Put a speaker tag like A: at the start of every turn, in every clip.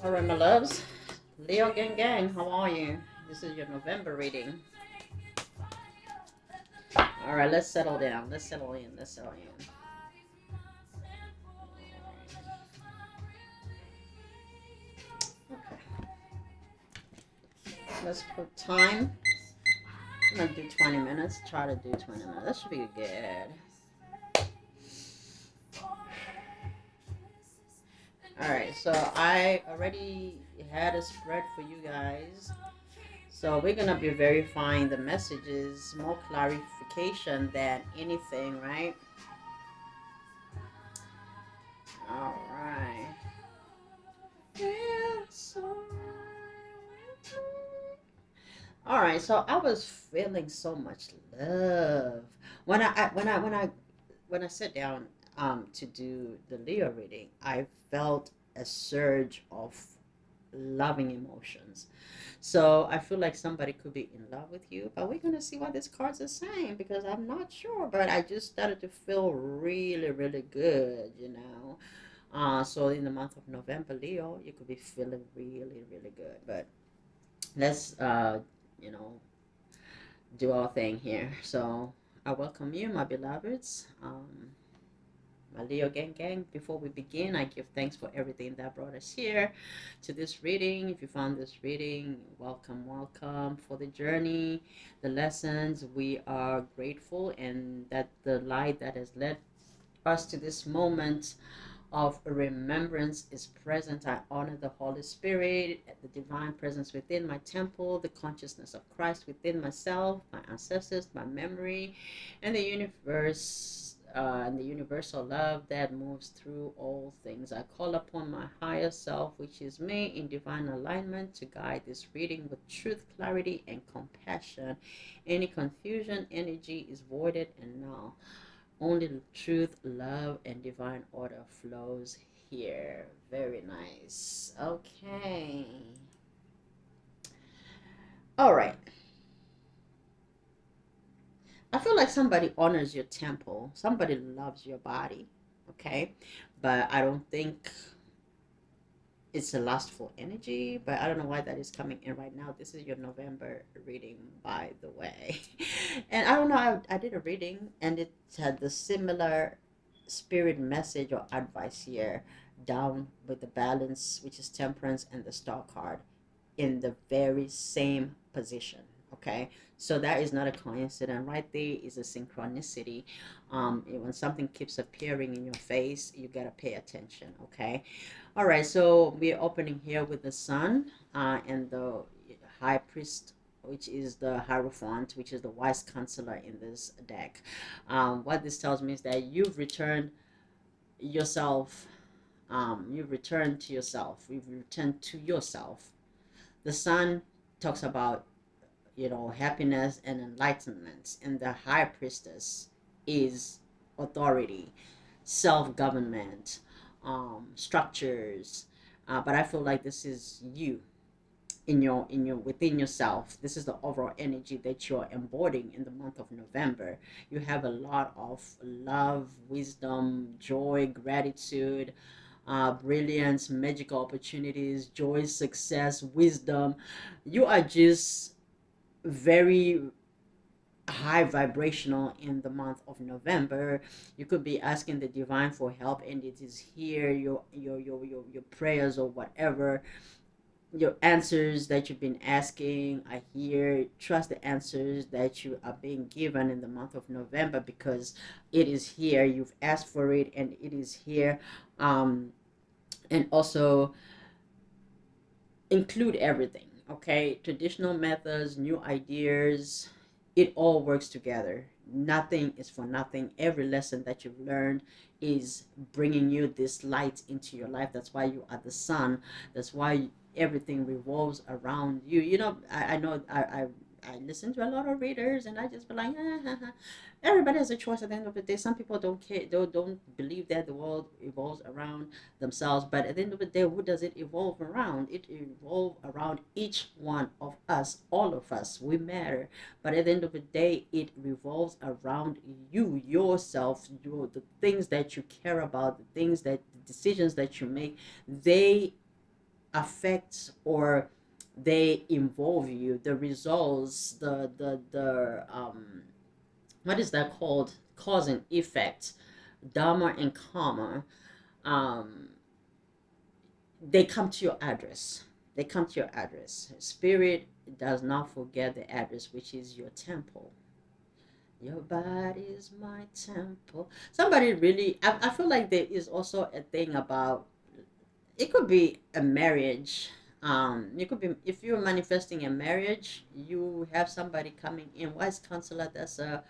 A: All right, my loves. Leo gang gang, how are you? This is your November reading. All right, let's settle down. Let's settle in. Let's settle in. Okay. Let's put time. I'm gonna do 20 minutes. Try to do 20 minutes. That should be good. All right. So I already had a spread for you guys. So we're gonna be verifying the messages, more clarification than anything, right? All right. All right, so I was feeling so much love when I sat down to do the Leo reading. I felt a surge of loving emotions. So I feel like somebody could be in love with you, but we're gonna see what this cards are saying because I'm not sure. But I just started to feel really, really good, you know. So in the month of November, Leo, you could be feeling really, really good. But let's you know, do our thing here. So I welcome you, my beloveds. My Leo gang gang. Before we begin, I give thanks for everything that brought us here to this reading. If you found this reading, welcome, welcome for the journey, the lessons. We are grateful and that the light that has led us to this moment of remembrance is present. I honor the Holy Spirit, the divine presence within my temple, the consciousness of Christ within myself, my ancestors, my memory, and the universe. And the universal love that moves through all things. I call upon my higher self, which is me, in divine alignment to guide this reading with truth, clarity, and compassion. Any confusion, energy is voided and null. Only truth, love, and divine order flows here. Very nice. Okay. All right. I feel like somebody honors your temple. Somebody loves your body. Okay. But I don't think it's a lustful energy, but I don't know why that is coming in right now. This is your November reading, by the way. And I don't know, I did a reading and it had the similar spirit message or advice here down with the balance, which is temperance, and the star card in the very same position. Okay, so that is not a coincidence. Right there is a synchronicity. When something keeps appearing in your face, you gotta pay attention. Okay, all right. So we're opening here with the sun and the high priest, which is the Hierophant, which is the wise counselor in this deck. What this tells me is that you've returned yourself. You've returned to yourself. You've returned to yourself. The sun talks about, happiness and enlightenment, and the high priestess is authority, self-government, structures. But I feel like this is you in your within yourself. This is the overall energy that you're embodying in the month of November. You have a lot of love, wisdom, joy, gratitude, brilliance, magical opportunities, joy, success, wisdom. You are just very high vibrational in the month of November. You could be asking the divine for help, and it is here. Your prayers or whatever, your answers that you've been asking are here. Trust the answers that you are being given in the month of November because it is here. You've asked for it, and it is here. And also include everything. Okay, traditional methods, new ideas, it all works together. Nothing is for nothing. Every lesson that you've learned is bringing you this light into your life. That's why you are the sun. That's why everything revolves around you. I know I listen to a lot of readers, and I just be like, everybody has a choice at the end of the day. Some people don't care, don't believe that the world evolves around themselves, but at the end of the day, who does it evolve around? It evolves around each one of us, all of us. We matter, but at the end of the day, it revolves around you, yourself, the things that you care about, the things that the decisions that you make. They affect or they involve you, the results, the what is that called, cause and effect, dharma and karma. um they come to your address. They come to your address. Spirit does not forget the address, which is your temple. Your body is my temple. Somebody really, I feel like there is also a thing about, it could be a marriage. You could be, if you're manifesting a marriage, you have somebody coming in. Wise counselor, that's a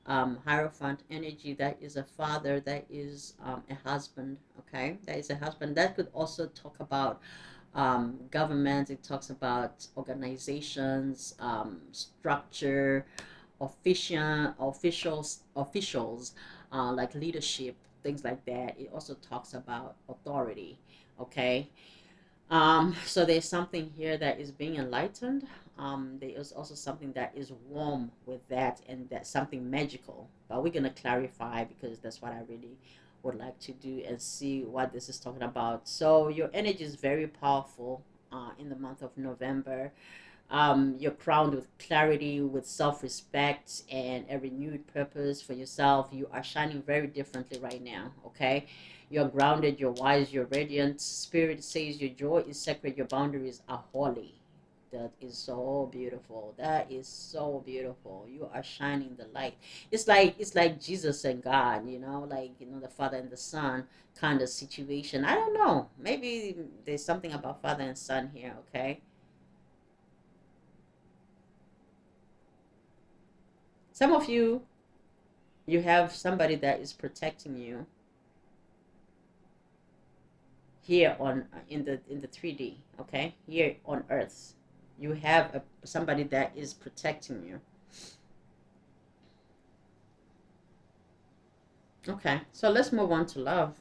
A: hierophant energy. That is a father. That is a husband. Okay, that is a husband. That could also talk about government. It talks about organizations, structure, officials, like leadership, things like that. It also talks about authority. Okay, so there's something here that is being enlightened. There is also something that is warm with that, and that's something magical. But we're gonna clarify, because that's what I really would like to do and see what this is talking about. So your energy is very powerful in the month of November. You're crowned with clarity, with self-respect, and a renewed purpose for yourself. You are shining very differently right now. Okay, you're grounded, you're wise, you're radiant. Spirit says your joy is sacred, your boundaries are holy. That is so beautiful. That is so beautiful. You are shining the light. It's like Jesus and God, like the Father and the Son kind of situation. I don't know. Maybe there's something about Father and Son here. Okay, some of you have somebody that is protecting you here on in the 3D. Okay, here on earth, you have somebody that is protecting you. Okay, so let's move on to love.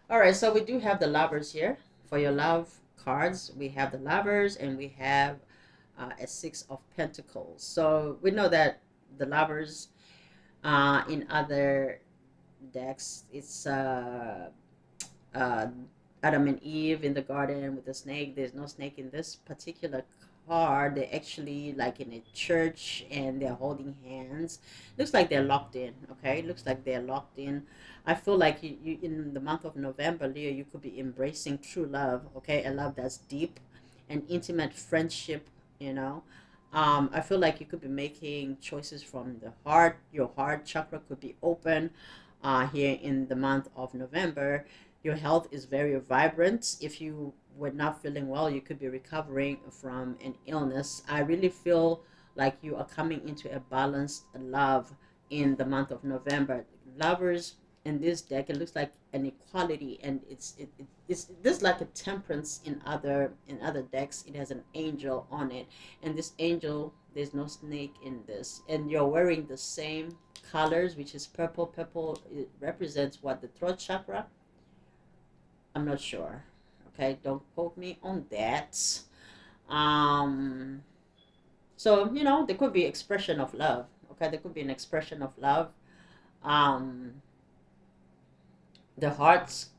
A: All right, so we do have the lovers here. For your love cards, we have the lovers, and we have a six of pentacles. So we know that the lovers, in other decks, it's uh, Adam and Eve in the garden with the snake. There's no snake in this particular card. They're actually like in a church, and they're holding hands. Looks like they're locked in. Okay, looks like they're locked in. I feel like you in the month of November, Leo, you could be embracing true love. Okay, a love that's deep, an intimate friendship. You know. I feel like you could be making choices from the heart. Your heart chakra could be open here in the month of November. Your health is very vibrant. If you were not feeling well, you could be recovering from an illness. I really feel like you are coming into a balanced love in the month of November. Lovers in this deck, it looks like an equality, and it's this like a temperance in other decks. It has an angel on it, and this angel, there's no snake in this, and you're wearing the same colors, which is purple. Purple, it represents what, the throat chakra. I'm not sure. Okay, don't quote me on that. Um, so there could be expression of love. Okay, there could be an expression of love. Um, the hearts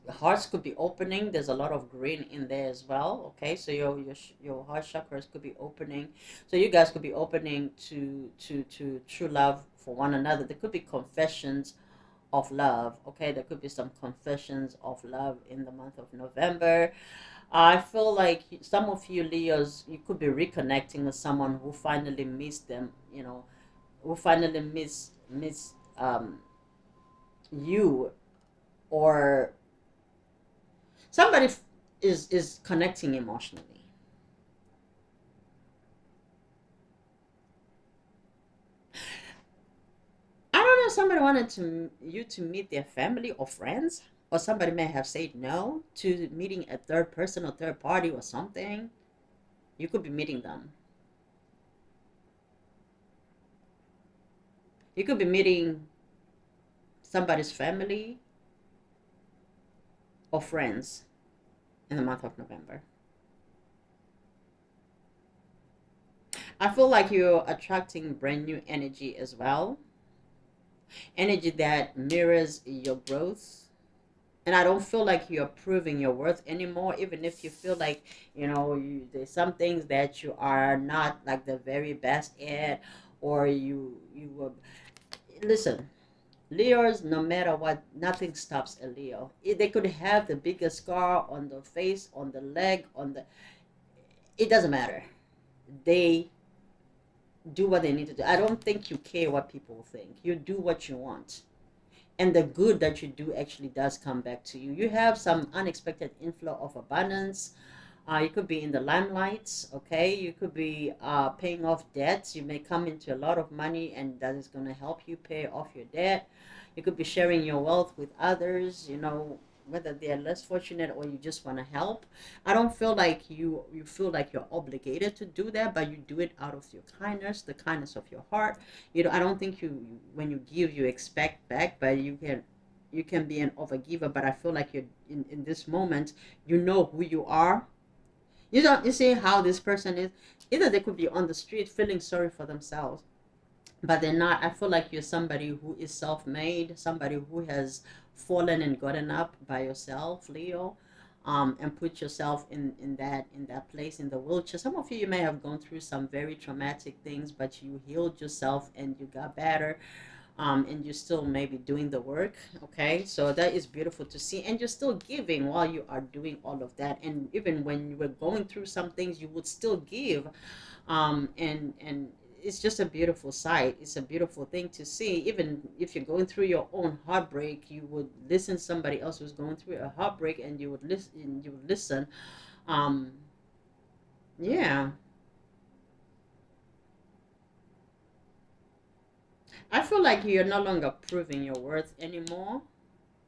A: could be opening. There's a lot of green in there as well. Okay, so your heart chakras could be opening. So you guys could be opening to true love for one another. There could be confessions of love. Okay, there could be some confessions of love in the month of November. I feel like some of you Leos, you could be reconnecting with someone who finally missed them. Who finally miss you, or somebody is connecting emotionally. I don't know. Somebody wanted you to meet their family or friends, or somebody may have said no to meeting a third person or third party or something. You could be meeting them. You could be meeting somebody's family or friends in the month of November. I feel like you're attracting brand new energy as well, energy that mirrors your growth. And I don't feel like you're proving your worth anymore, even if you feel like, there's some things that you are not like the very best at, or you will. Listen, Leos, no matter what, nothing stops a Leo. They could have the biggest scar on the face, on the leg, on the. It doesn't matter. They do what they need to do. I don't think you care what people think. You do what you want. And the good that you do actually does come back to you. You have some unexpected inflow of abundance. You could be in the limelight, okay? You could be paying off debts. You may come into a lot of money, and that is going to help you pay off your debt. You could be sharing your wealth with others, whether they're less fortunate or you just want to help. I don't feel like you feel like you're obligated to do that, but you do it out of your kindness, the kindness of your heart. I don't think when you give, you expect back, but you can be an overgiver. But I feel like you're in this moment, you know who you are. You see how this person is. Either they could be on the street feeling sorry for themselves, but they're not. I feel like you're somebody who is self-made, somebody who has fallen and gotten up by yourself, Leo, and put yourself in that place in the wheelchair. Some of you may have gone through some very traumatic things, but you healed yourself and you got better, and you're still maybe doing the work. Okay, so that is beautiful to see, and you're still giving while you are doing all of that. And even when you were going through some things, you would still give, and it's just a beautiful sight. It's a beautiful thing to see. Even if you're going through your own heartbreak, you would listen to somebody else who's going through a heartbreak, and you would listen. um yeah, I feel like you're no longer proving your worth anymore.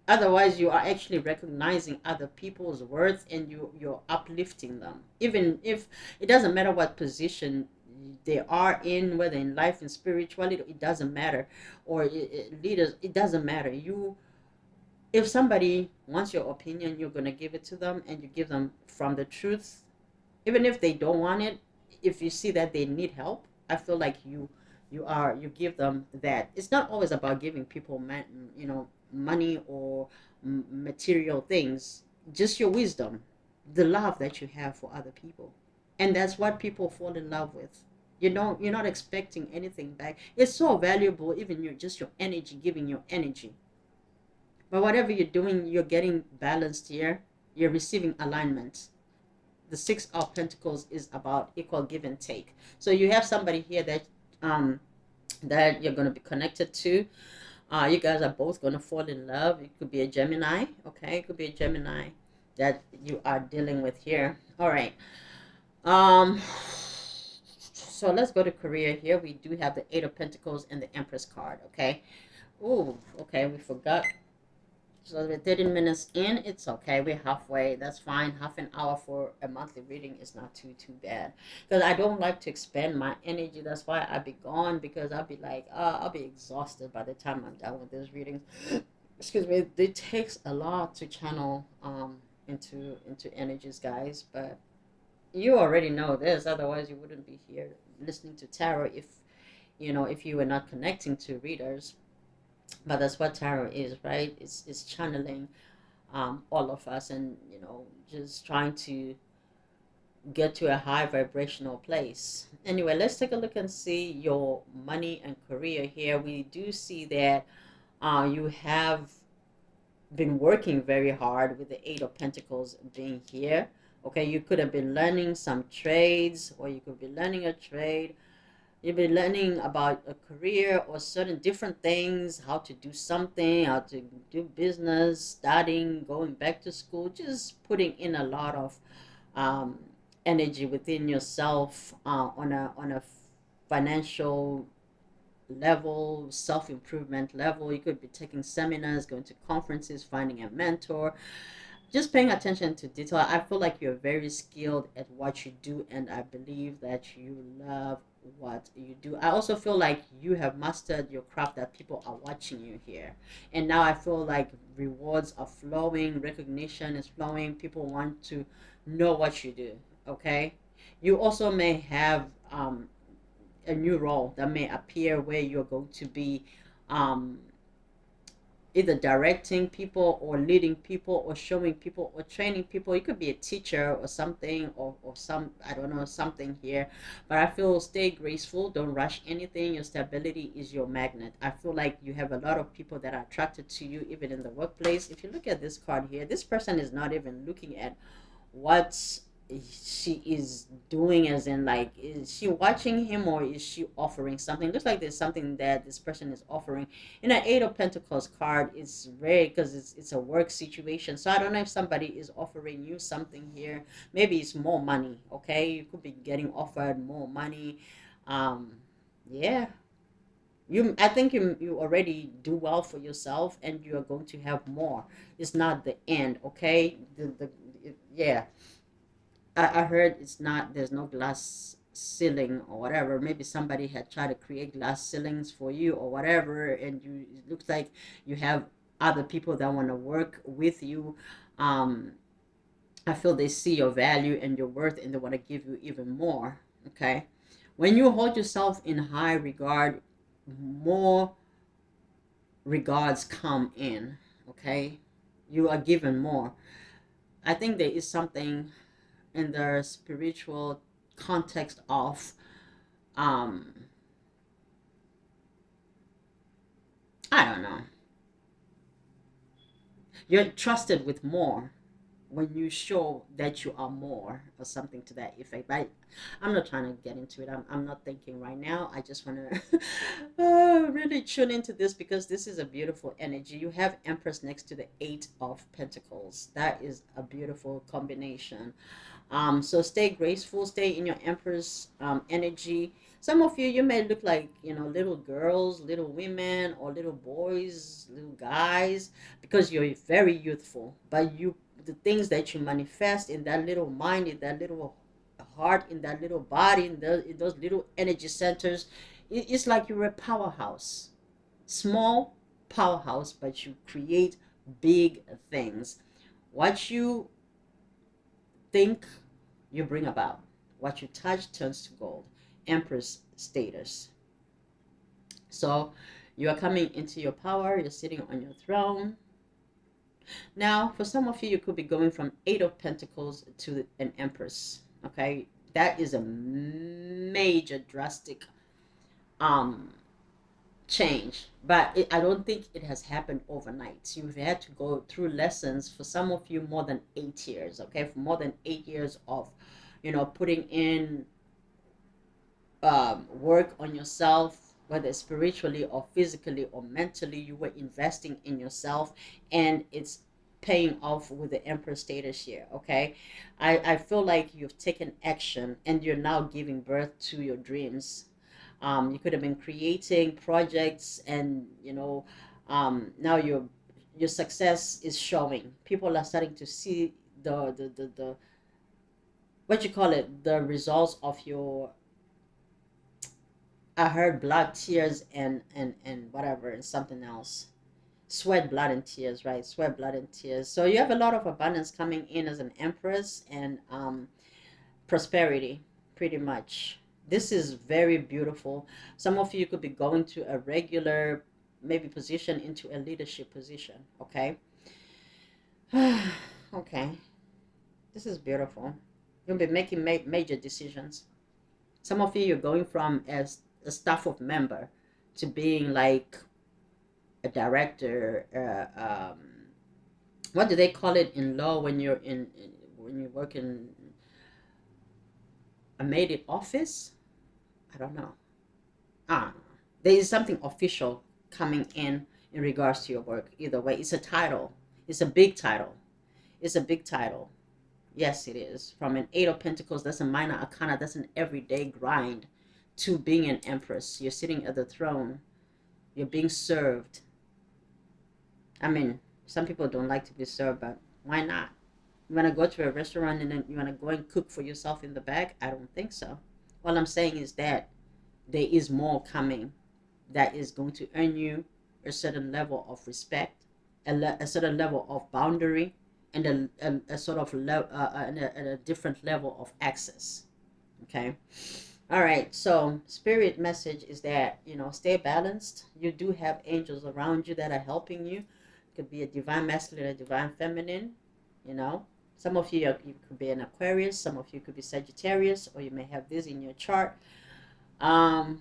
A: Otherwise, you are actually recognizing other people's worth, and you're uplifting them, even if it doesn't matter what position they are in, whether in life and spirituality, it doesn't matter. Or leaders, it doesn't matter. If somebody wants your opinion, you're going to give it to them, and you give them from the truth, even if they don't want it. If you see that they need help, I feel like you give them that. It's not always about giving people money or material things. Just your wisdom, the love that you have for other people, and that's what people fall in love with. You're not expecting anything back. It's so valuable, even your energy, giving your energy. But whatever you're doing, you're getting balanced here. You're receiving alignment. The Six of Pentacles is about equal give and take. So you have somebody here um that you're going to be connected to. You guys are both going to fall in love. It could be a Gemini. Okay, it could be a Gemini that you are dealing with here. All right. um so let's go to career here. We do have the Eight of Pentacles and the Empress card. Okay. Oh, okay, we forgot. So we're 13 minutes in. It's okay. We're halfway. That's fine. Half an hour for a monthly reading is not too bad. Because I don't like to expend my energy. That's why I'll be gone. Because I'll be like, I'll be exhausted by the time I'm done with these readings. Excuse me. It takes a lot to channel into energies, guys. But you already know this. Otherwise, you wouldn't be here listening to tarot if you were not connecting to readers. But that's what tarot is, right? It's channeling all of us, and just trying to get to a high vibrational place. Anyway, let's take a look and see your money and career here. We do see that you have been working very hard with the Eight of Pentacles being here. Okay, you could have been learning some trades, or you could be learning a trade. You've been learning about a career or certain different things, how to do something, how to do business, studying, going back to school, just putting in a lot of um, energy within yourself on a financial level, self improvement level. You could be taking seminars, going to conferences, finding a mentor, just paying attention to detail. I feel like you're very skilled at what you do, and I believe that you love what you do. I also feel like you have mastered your craft, that people are watching you here. And now I feel like rewards are flowing, recognition is flowing, people want to know what you do. Okay. You also may have a new role that may appear where you're going to be um, either directing people or leading people or showing people or training people. You could be a teacher or something, or some, I don't know, something here. But I feel stay graceful, don't rush anything. Your stability is your magnet. I feel like you have a lot of people that are attracted to you even in the workplace. If you look at this card here, this person is not even looking at what she is doing, as in like, is she watching him or is she offering something? Looks like there's something that this person is offering. In an Eight of Pentacles card, it's rare because it's a work situation, so I don't know if somebody is offering you something here. Maybe it's more money. Okay, you could be getting offered more money. Yeah, I think you already do well for yourself and you are going to have more. It's not the end. Okay, yeah, I heard it's not, there's no glass ceiling or whatever. Maybe somebody had tried to create glass ceilings for you or whatever, and you, it looks like you have other people that want to work with you. Um, I feel they see your value and your worth and they want to give you even more. Okay. When you hold yourself in high regard, more regards come in. Okay. You are given more. I think there is something in the spiritual context of um I don't know, you're trusted with more when you show that you are more, or something to that effect. But I'm not trying to get into it. I'm not thinking right now. I just want to really tune into this because this is a beautiful energy. You have Empress next to the Eight of Pentacles. That is a beautiful combination. So stay graceful, stay in your Empress energy. Some of you, you may look like, little girls, little women, or little boys, little guys, because you're very youthful. But the things that you manifest in that little mind, in that little heart, in that little body, in those little energy centers, it's like you're a powerhouse. Small powerhouse, but you create big things. What you think, you bring about. What you touch turns to gold. Empress status. So you are coming into your power, you're sitting on your throne. Now, for some of you, you could be going from Eight of Pentacles to an Empress. Okay, that is a major drastic um change, but I don't think it has happened overnight. You've had to go through lessons, for some of you, more than 8 years. Okay, for more than 8 years of putting in work on yourself, whether spiritually or physically or mentally. You were investing in yourself, and it's paying off with the Emperor status here. Okay, I feel like you've taken action and you're now giving birth to your dreams. You could have been creating projects, and now your success is showing. People are starting to see the what you call it, the results of your, I heard blood, tears, and whatever, and something else. Sweat, blood, and tears, right? Sweat, blood, and tears. So you have a lot of abundance coming in as an empress, and prosperity, pretty much. This is very beautiful. Some of you could be going to a regular, maybe position, into a leadership position. Okay. Okay. This is beautiful. You'll be making major decisions. Some of you, you're going from as a staff of member to being like a director. What do they call it in law when you're when you work in a maid office? I don't know. Ah, there is something official coming in regards to your work. Either way, it's a title. It's a big title. It's a big title. Yes, it is. From an Eight of Pentacles, that's a minor arcana. That's an everyday grind, to being an empress. You're sitting at the throne. You're being served. I mean, some people don't like to be served, but why not? You want to go to a restaurant and then you want to go and cook for yourself in the back? I don't think so. All I'm saying is that there is more coming that is going to earn you a certain level of respect, a certain level of boundary, and a sort of and a different level of access. Okay. All right. So spirit message is that, stay balanced. You do have angels around you that are helping you. It could be a divine masculine, a divine feminine. You know, some of you could be an Aquarius. Some of you could be Sagittarius, or you may have this in your chart.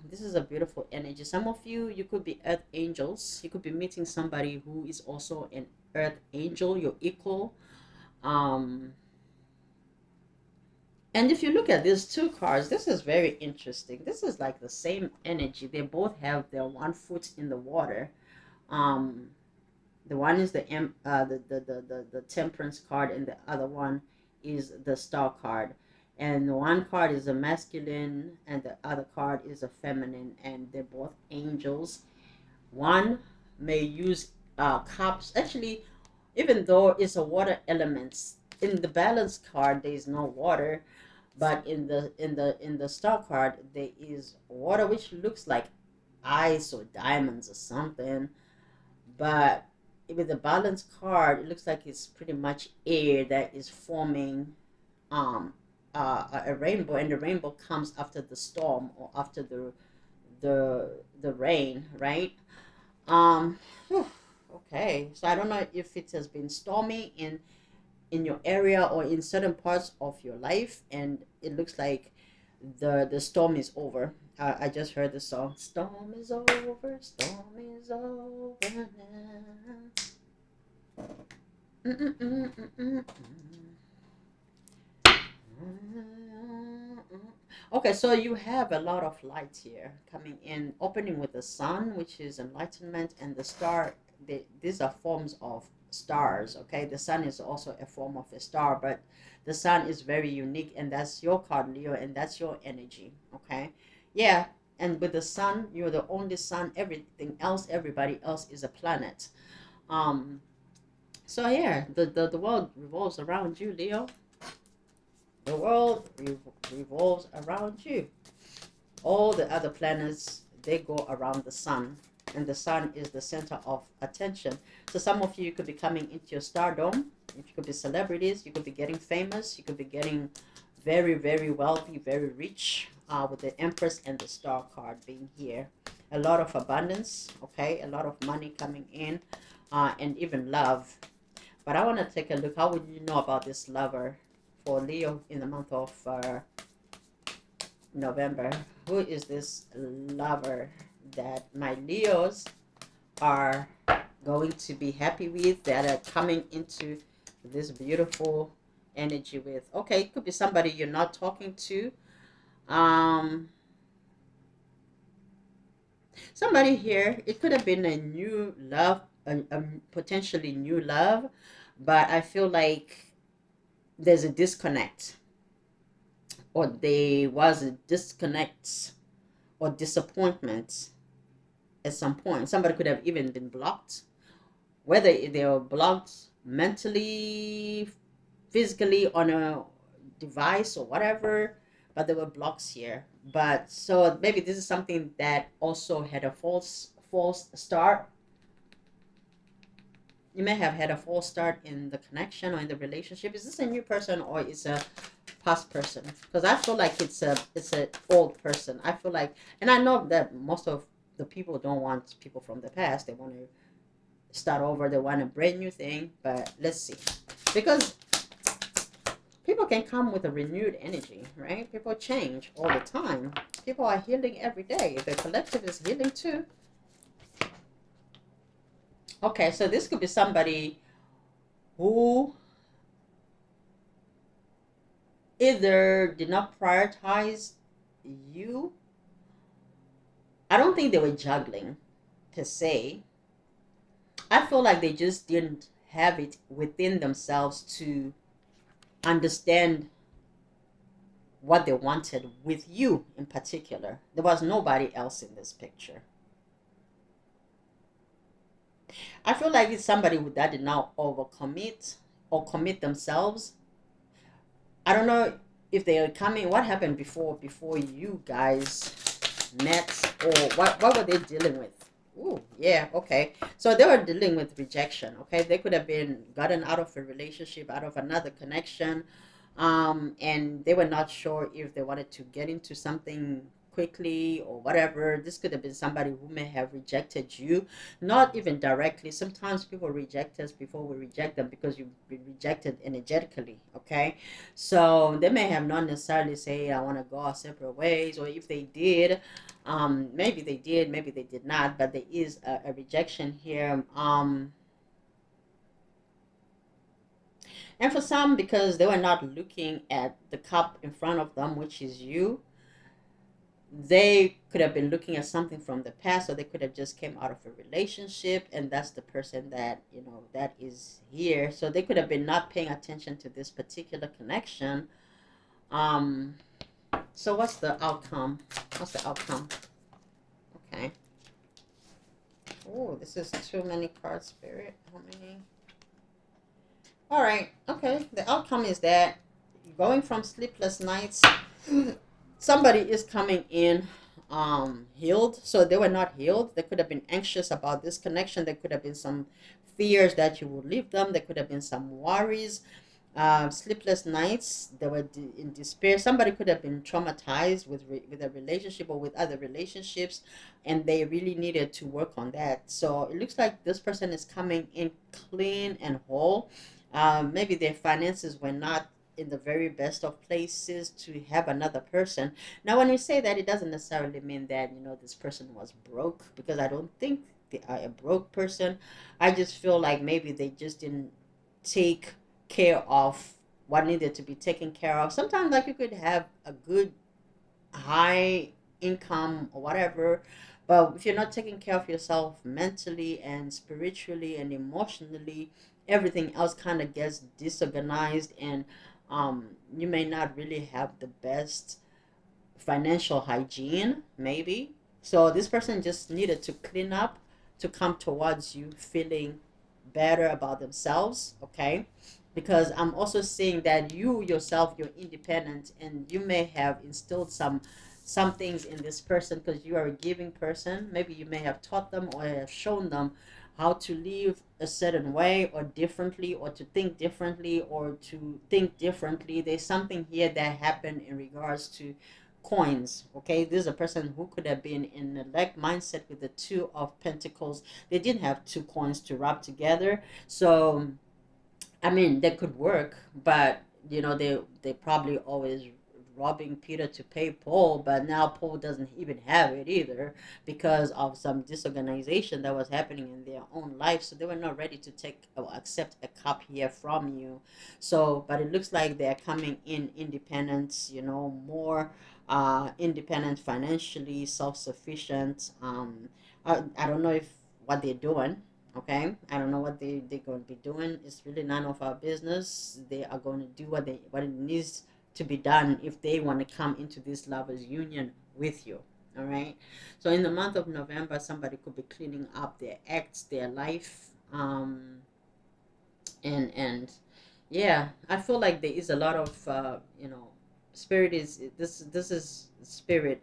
A: This is a beautiful energy. Some of you could be earth angels. You could be meeting somebody who is also an earth angel, your equal. Um, and if you look at these two cards, this is very interesting. This is like the same energy. They both have their one foot in the water. Um, the one is the temperance card, and the other one is the star card. And the one card is a masculine, and the other card is a feminine, and they're both angels. One may use cups. Actually, even though it's a water elements, in the balance card there is no water, but in the star card there is water, which looks like ice or diamonds or something. But with the balance card, it looks like it's pretty much air that is forming um a rainbow, and the rainbow comes after the storm, or after the rain, right? um whew, okay, so I don't know if it has been stormy in your area or in certain parts of your life, and it looks like the storm is over. I just heard the song, storm is over, storm is over now. Mm-mm-mm-mm-mm. Okay, so you have a lot of light here coming in, opening with the sun, which is enlightenment, and the star. These are forms of stars. Okay, the sun is also a form of a star, but the sun is very unique, and that's your card, Leo, and that's your energy. Okay, yeah, and with the sun, you're the only sun. Everything else, everybody else is a planet. Um, so yeah, the world revolves around you, Leo. The world revolves around you. All the other planets, they go around the sun, and the sun is the center of attention. So some of you could be coming into your stardom. If you could be celebrities, you could be getting famous, you could be getting very, very wealthy, very rich, with the Empress and the Star card being here. A lot of abundance, okay, a lot of money coming in, and even love. But I want to take a look. How would you know about this lover for Leo in the month of November? Who is this lover that my Leos are going to be happy with, that are coming into this beautiful energy with? Okay, it could be somebody you're not talking to. Um, Somebody here, it could have been a new love, a potentially new love, but I feel like there's a disconnect, or there was a disconnect or disappointment at some point. Somebody could have even been blocked, whether they were blocked mentally, physically, on a device or whatever, but there were blocks here. But so maybe this is something that also had a false start. You may have had a false start in the connection or in the relationship. Is this a new person, or is a past person? Because I feel like it's a old person. I feel like, and I know that most of the people don't want people from the past. They want to start over. They want a brand new thing. But let's see, because people can come with a renewed energy, right? People change all the time. People are healing every day. The collective is healing too. Okay, so this could be somebody who either did not prioritize you. I don't think they were juggling per se. I feel like they just didn't have it within themselves to understand what they wanted with you in particular. There was nobody else in this picture. I feel like it's somebody that did not overcommit or commit themselves. I don't know if they are coming. What happened before you guys met, or what were they dealing with? Ooh, yeah, okay. So they were dealing with rejection, okay? They could have been gotten out of a relationship, out of another connection, and they were not sure if they wanted to get into something quickly or whatever. This could have been somebody who may have rejected you, not even directly. Sometimes people reject us before we reject them because you've been rejected energetically, okay? So they may have not necessarily say, I want to go our separate ways, or if they did, maybe they did, maybe they did not, but there is a rejection here. And for some, because they were not looking at the cup in front of them, which is you, they could have been looking at something from the past, or they could have just came out of a relationship, and that's the person that that is here. So they could have been not paying attention to this particular connection. um so what's the outcome? What's the outcome? Okay. Oh, this is too many cards, Spirit. How many? All right. Okay. The outcome is that going from sleepless nights, somebody is coming in healed. So they were not healed. They could have been anxious about this connection. There could have been some fears that you would leave them. There could have been some worries, sleepless nights. They were in despair. Somebody could have been traumatized with a relationship or with other relationships, and they really needed to work on that. So it looks like this person is coming in clean and whole. Maybe their finances were not in the very best of places to have another person. Now, when we say that, it doesn't necessarily mean that this person was broke, because I don't think they are a broke person. I just feel like maybe they just didn't take care of what needed to be taken care of. Sometimes, like, you could have a good high income or whatever, but if you're not taking care of yourself mentally and spiritually and emotionally, everything else kind of gets disorganized, and you may not really have the best financial hygiene, maybe. So this person just needed to clean up to come towards you feeling better about themselves, okay? Because I'm also seeing that you yourself, you're independent, and you may have instilled some things in this person because you are a giving person. Maybe you may have taught them or have shown them how to live a certain way or differently, or to think differently, or to think differently. There's something here that happened in regards to coins, okay? This is a person who could have been in a like mindset with the two of pentacles. They didn't have two coins to rub together. So I mean, they could work, but they probably always robbing Peter to pay Paul, but now Paul doesn't even have it either because of some disorganization that was happening in their own life. So they were not ready to take or accept a cup here from you. So, but it looks like they're coming in independent, more independent financially, self-sufficient. I don't know if what they're doing. Okay, I don't know what they're going to be doing. It's really none of our business. They are going to do what it needs to be done if they want to come into this lovers union with you. All right. So in the month of November, somebody could be cleaning up their acts, their life, and yeah, I feel like there is a lot of spirit is this is spirit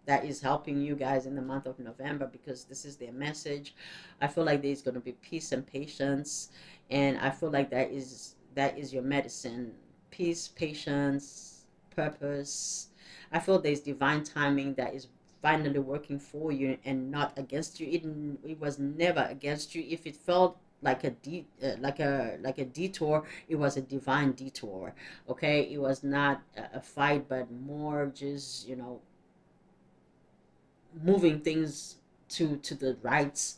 A: that is helping you guys in the month of November, because this is their message. I feel like there's going to be peace and patience, and I feel like that is your medicine. Peace, patience, purpose. I feel there's divine timing that is finally working for you and not against you. It was never against you. If it felt like like a detour, it was a divine detour. Okay, it was not a fight, but more just moving things to the right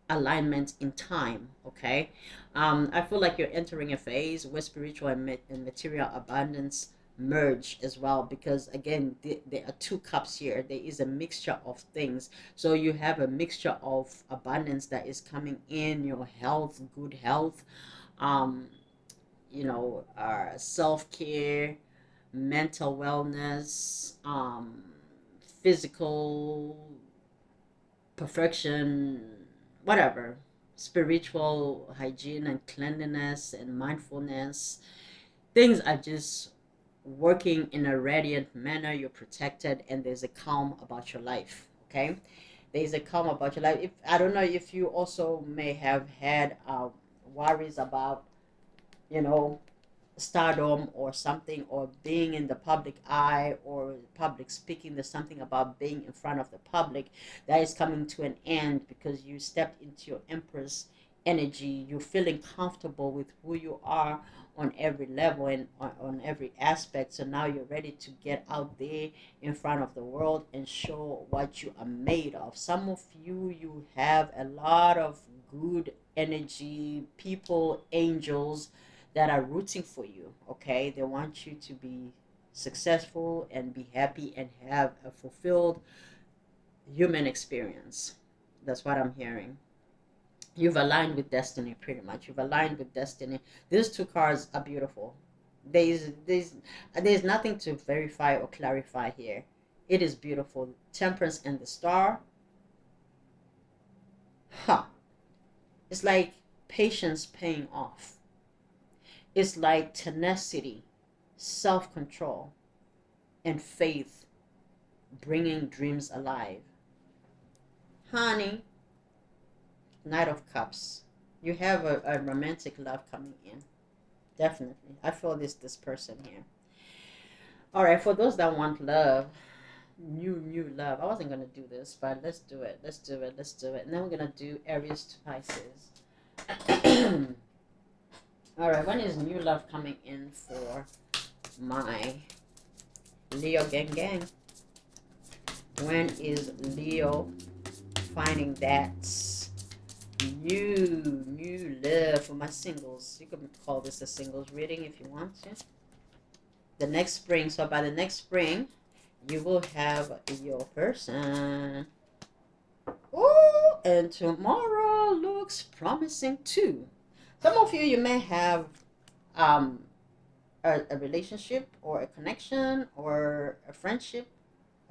A: alignment in time. Okay. I feel like you're entering a phase where spiritual and material abundance merge as well, because again, there are two cups here. There is a mixture of things. So you have a mixture of abundance that is coming in your health, good health, um self-care, mental wellness, physical perfection, whatever, spiritual hygiene and cleanliness and mindfulness. Things are just working in a radiant manner. You're protected, and there's a calm about your life. Okay, there's a calm about your life. If I don't know if you also may have had worries about, you know, stardom or something, or being in the public eye, or public speaking. There's something about being in front of the public that is coming to an end because you stepped into your empress energy. You're feeling comfortable with who you are on every level and on every aspect. So now you're ready to get out there in front of the world and show what you are made of. Some of you, you have a lot of good energy, people, angels that are rooting for you. Okay, they want you to be successful and be happy and have a fulfilled human experience. That's what I'm hearing. You've aligned with destiny, pretty much. You've aligned with destiny. These two cards are beautiful. There's nothing to verify or clarify here. It is beautiful. Temperance and the star. Huh. It's like patience paying off. It's like tenacity, self control, and faith bringing dreams alive. Honey, Knight of Cups. You have a romantic love coming in. Definitely. I feel this person here. All right, for those that want love, new love. I wasn't gonna do this, but let's do it. Let's do it. Let's do it. And then we're gonna do Aries to Pisces. All right, when is new love coming in for my Leo gang? When is Leo finding that new love for my singles? You could call this a singles reading if you want to. The next spring. So by the next spring, you will have your person. Oh, and tomorrow looks promising too. Some of you, you may have um, a relationship or a connection or a friendship,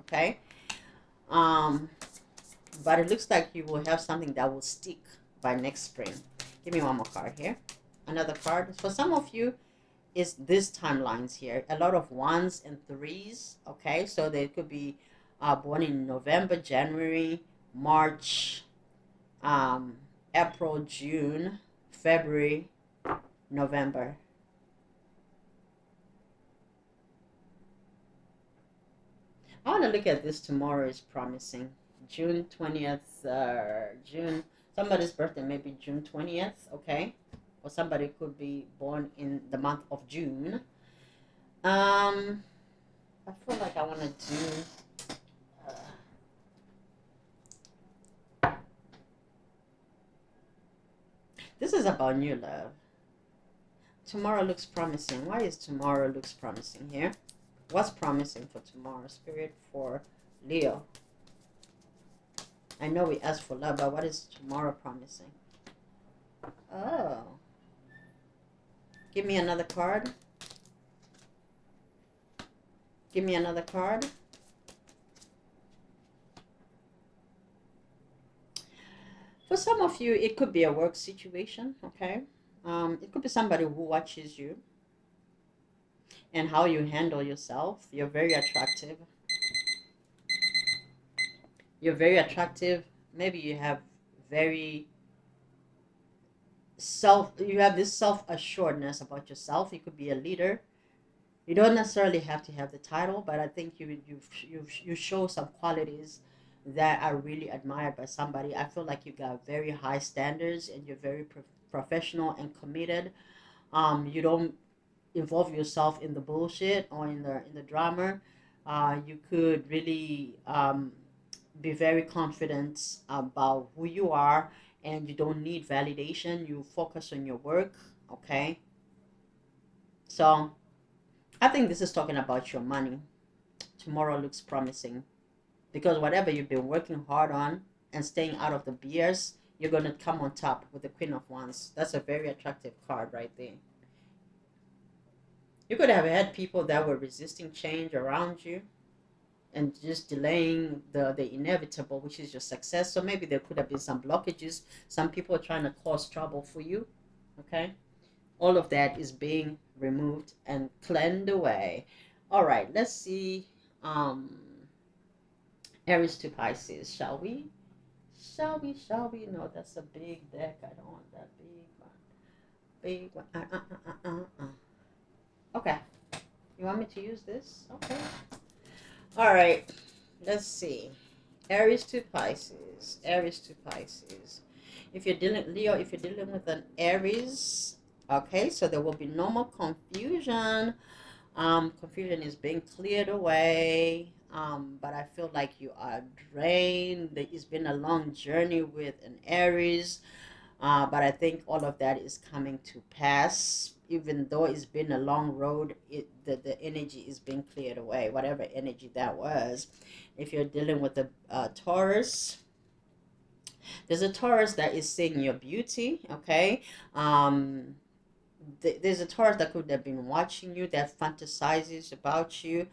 A: okay? Um, but it looks like you will have something that will stick by next spring. Give me one more card here. Another card. For some of you, is this timelines here. A lot of ones and threes, okay? So they could be born in November, January, March, April, June, February, November. I want to look at this. Tomorrow is promising. June 20th, June, somebody's birthday may be June 20th, okay? Or somebody could be born in the month of June. I feel like I want to do, this is about new love. Tomorrow looks promising. Why is tomorrow looks promising here? What's promising for tomorrow, Spirit, for Leo? I know we asked for love, but what is tomorrow promising? Oh. Give me another card. Give me another card. For some of you, it could be a work situation, okay? It could be somebody who watches you and how you handle yourself. You're very attractive. You're very attractive. Maybe you have very you have this self-assuredness about yourself. You could be a leader. You don't necessarily have to have the title, but I think you show some qualities that are really admired by somebody. I feel like you got very high standards and you're very professional and committed. You don't involve yourself in the bullshit or in the drama. You could really be very confident about who you are, and you don't need validation. You focus on your work, okay? So I think this is talking about your money. Tomorrow looks promising because whatever you've been working hard on and staying out of the BS, you're going to come on top with the Queen of Wands. That's a very attractive card right there. You could have had people that were resisting change around you and just delaying the inevitable, which is your success. So maybe there could have been some blockages. Some people are trying to cause trouble for you, okay? All of that is being removed and cleansed away. All right, let's see. Um, Aries to Pisces, shall we? Shall we? Shall we? No, that's a big deck. I don't want that big one. Big one. Okay. You want me to use this? Okay. All right. Let's see. Aries to Pisces. Aries to Pisces. If you're dealing, Leo, if you're dealing with an Aries, okay, so there will be no more confusion. Confusion is being cleared away. But I feel like you are drained. It's been a long journey with an Aries. But I think all of that is coming to pass. Even though it's been a long road, the energy is being cleared away, whatever energy that was. If you're dealing with a Taurus, there's a Taurus that is seeing your beauty, okay? Um, there's a Taurus that could have been watching you, that fantasizes about you.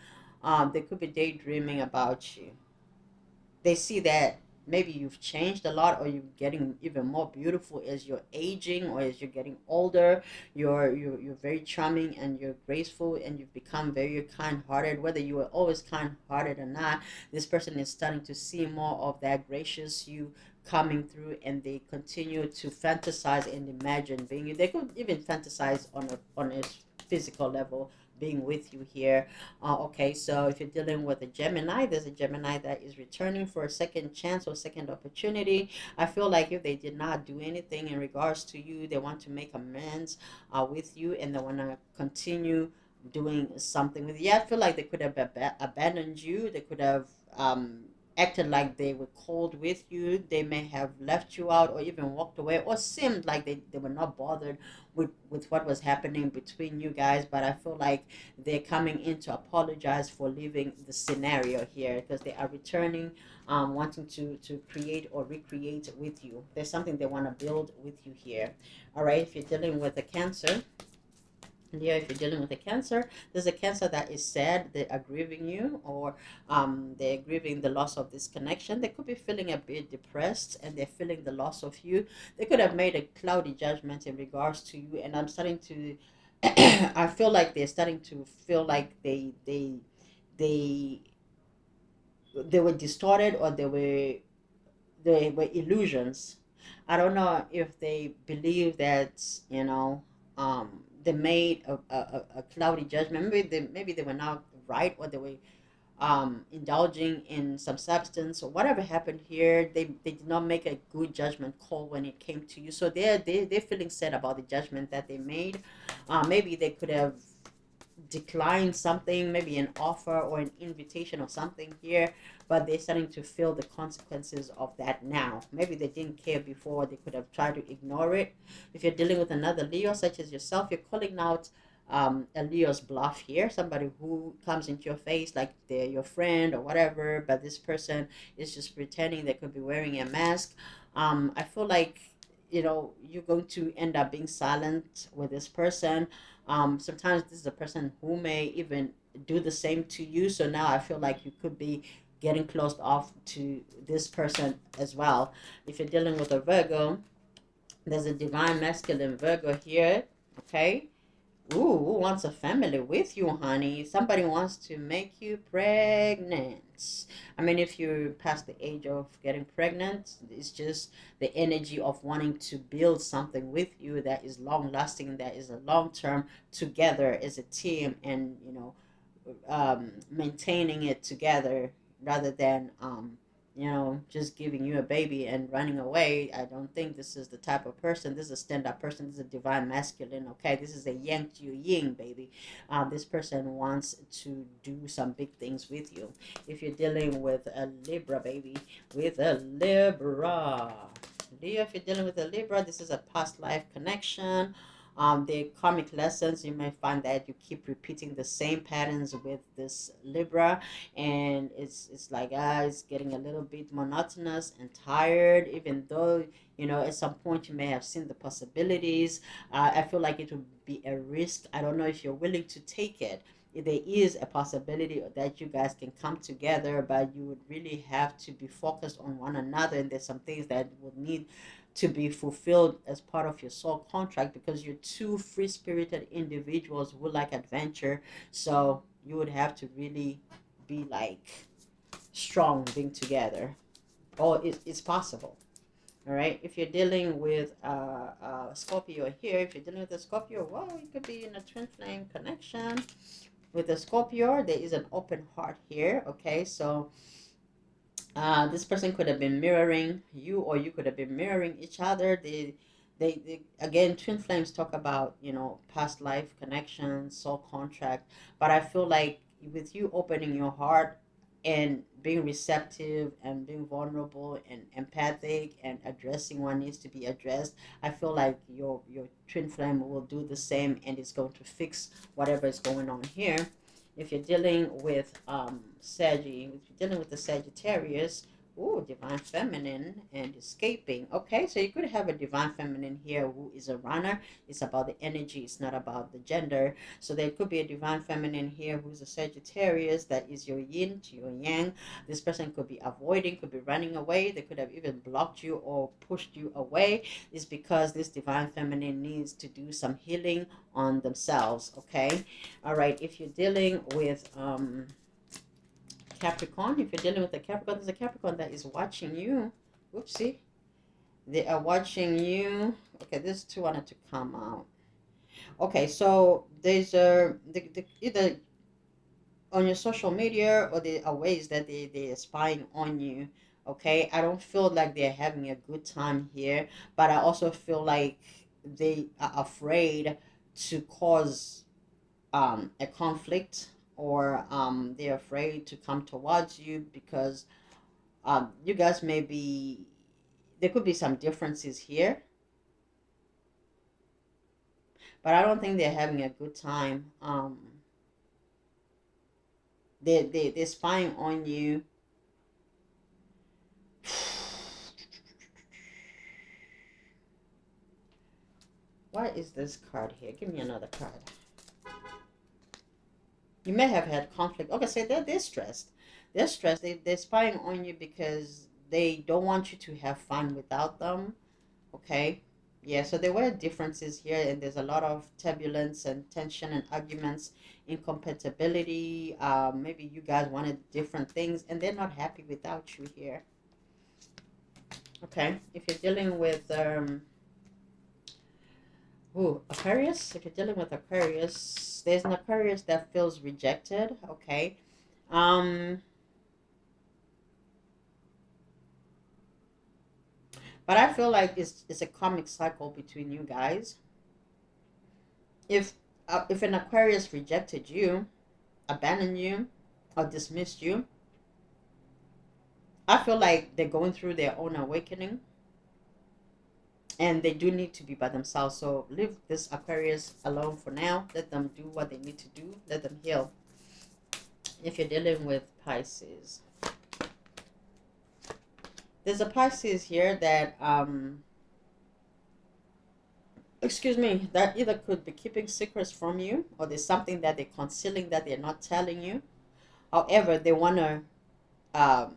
A: They could be daydreaming about you. They see that maybe you've changed a lot, or you're getting even more beautiful as you're aging, or as you're getting older. You're very charming, and you're graceful, and you've become very kind-hearted. Whether you were always kind-hearted or not, this person is starting to see more of that gracious you coming through, and they continue to fantasize and imagine being you. They could even fantasize on a physical level, being with you here. Okay, so if you're dealing with a Gemini, there's a Gemini that is returning for a second chance or second opportunity. I feel like if they did not do anything in regards to you, they want to make amends with you, and they want to continue doing something with you. Yeah, I feel like they could have abandoned you. They could have acted like they were cold with you. They may have left you out, or even walked away, or seemed like they were not bothered with what was happening between you guys. But I feel like they're coming in to apologize for leaving the scenario here, because they are returning, wanting to create or recreate with you. There's something they want to build with you here. All right, if you're dealing with a Cancer, Leo, if you're dealing with a Cancer, there's a Cancer that is sad. They are grieving you, or they're grieving the loss of this connection. They could be feeling a bit depressed, and they're feeling the loss of you. They could have made a cloudy judgment in regards to you, and I'm starting to I feel like they're starting to feel like they they were distorted, or they were illusions. I don't know if they believe that, they made a cloudy judgment. Maybe they were not right, or they were indulging in some substance, or whatever happened here. They did not make a good judgment call when it came to you. So they're feeling sad about the judgment that they made. Maybe they could have decline something, maybe an offer or an invitation or something here, but they're starting to feel the consequences of that now. Maybe they didn't care before, they could have tried to ignore it. If you're dealing with another Leo, such as yourself, you're calling out a Leo's bluff here, somebody who comes into your face like they're your friend or whatever, but this person is just pretending. They could be wearing a mask. I feel like, you're going to end up being silent with this person. Sometimes this is a person who may even do the same to you. So now I feel like you could be getting closed off to this person as well. If you're dealing with a Virgo, there's a divine masculine Virgo here. Okay, ooh, who wants a family with you, honey? Somebody wants to make you pregnant. I mean, if you're past the age of getting pregnant, it's just the energy of wanting to build something with you that is long lasting, that is a long term, together as a team, and maintaining it together, rather than just giving you a baby and running away. I don't think this is the type of person. This is a stand-up person. This is a divine masculine. Okay, this is a yang to yin, baby. This person wants to do some big things with you. If you're dealing with a Libra, baby, with a Libra, Leo, if you're dealing with a Libra, this is a past life connection. The karmic lessons, you may find that you keep repeating the same patterns with this Libra, and it's like, it's getting a little bit monotonous and tired, even though at some point you may have seen the possibilities. I feel like it would be a risk. I don't know if you're willing to take it. There is a possibility that you guys can come together, but you would really have to be focused on one another, and there's some things that would need to be fulfilled as part of your soul contract, because you're two free-spirited individuals who like adventure. So you would have to really be like strong being together. Oh, it's possible. All right. If you're dealing with Scorpio here, if you're dealing with a Scorpio, well, you could be in a twin flame connection with a Scorpio. There is an open heart here. Okay, so this person could have been mirroring you, or you could have been mirroring each other. They again, twin flames talk about, past life connections, soul contract. But I feel like with you opening your heart and being receptive and being vulnerable and empathic and addressing what needs to be addressed, I feel like your twin flame will do the same, and it's going to fix whatever is going on here. If you're dealing with if you're dealing with the Sagittarius, ooh, divine feminine and escaping. Okay, so you could have a divine feminine here who is a runner. It's about the energy, it's not about the gender. So there could be a divine feminine here who's a Sagittarius, that is your yin to your yang. This person could be avoiding, could be running away. They could have even blocked you or pushed you away. It's because this divine feminine needs to do some healing on themselves. Okay, all right. If you're dealing with Capricorn, if you're dealing with a Capricorn, there's a Capricorn that is watching you. Oopsie. They are watching you. Okay, this two wanted to come out. Okay, so there's either on your social media, or there are ways that they are spying on you. Okay, I don't feel like they're having a good time here, but I also feel like they are afraid to cause a conflict, or they're afraid to come towards you, because you guys may be, there could be some differences here, but I don't think they're having a good time. They're spying on you. What is this card here? Give me another card. You may have had conflict. Okay, so they're stressed. They're stressed. They're spying on you because they don't want you to have fun without them. Okay. Yeah, so there were differences here, and there's a lot of turbulence and tension and arguments, incompatibility. Maybe you guys wanted different things, and they're not happy without you here. Okay. If you're dealing with Aquarius, if you're dealing with Aquarius, there's an Aquarius that feels rejected. Okay. Um, but I feel like it's a karmic cycle between you guys. If an Aquarius rejected you, abandoned you, or dismissed you, I feel like they're going through their own awakening, and they do need to be by themselves. So leave this Aquarius alone for now. Let them do what they need to do. Let them heal. If you're dealing with Pisces, there's a Pisces here that excuse me, that either could be keeping secrets from you, or there's something that they're concealing that they're not telling you. However, they want to um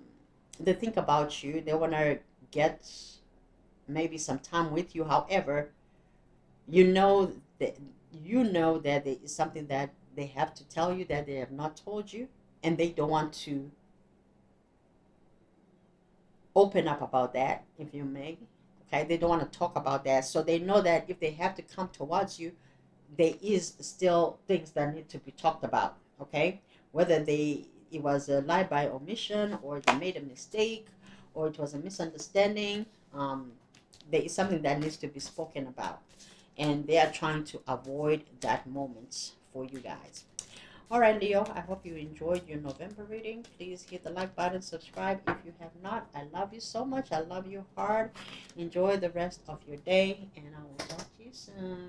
A: they think about you. They want to get maybe some time with you. However, you know that there is something that they have to tell you that they have not told you, and they don't want to open up about that, if you may. Okay, they don't want to talk about that, so they know that if they have to come towards you, there is still things that need to be talked about. Okay, whether it was a lie by omission, or they made a mistake, or it was a misunderstanding, there is something that needs to be spoken about, and they are trying to avoid that moment for you guys. All right, Leo, I hope you enjoyed your November reading. Please hit the like button, subscribe if you have not. I love you so much. I love you hard. Enjoy the rest of your day, and I will talk to you soon.